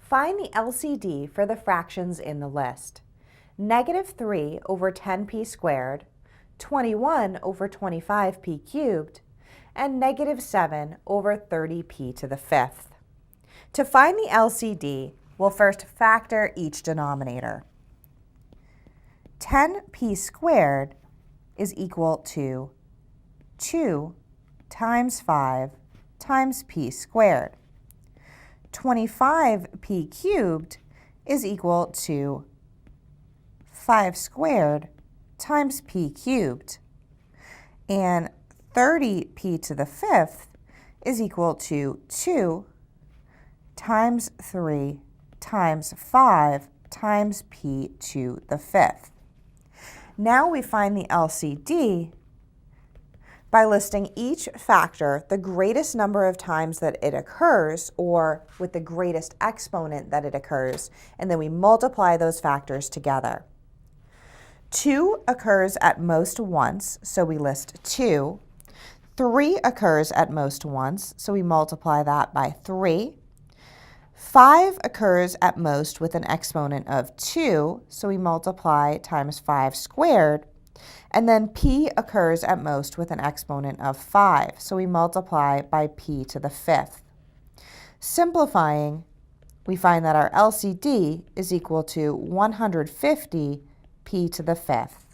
Find the LCD for the fractions in the list. -3 over 10p squared, 21 over 25p cubed, and -7 over 30p to the fifth. To find the LCD, we'll first factor each denominator. 10p squared is equal to 2 times 5 times p squared. 25p cubed is equal to 5 squared times p cubed. And 30p to the fifth is equal to 2 times 3 times 5 times p to the fifth. Now we find the LCD by listing each factor the greatest number of times that it occurs, or with the greatest exponent that it occurs, and then we multiply those factors together. 2 occurs at most once, so we list 2. 3 occurs at most once, so we multiply that by 3. 5 occurs at most with an exponent of 2, so we multiply times 5 squared. And then p occurs at most with an exponent of 5, so we multiply by p to the fifth. Simplifying, we find that our LCD is equal to 150 p to the fifth.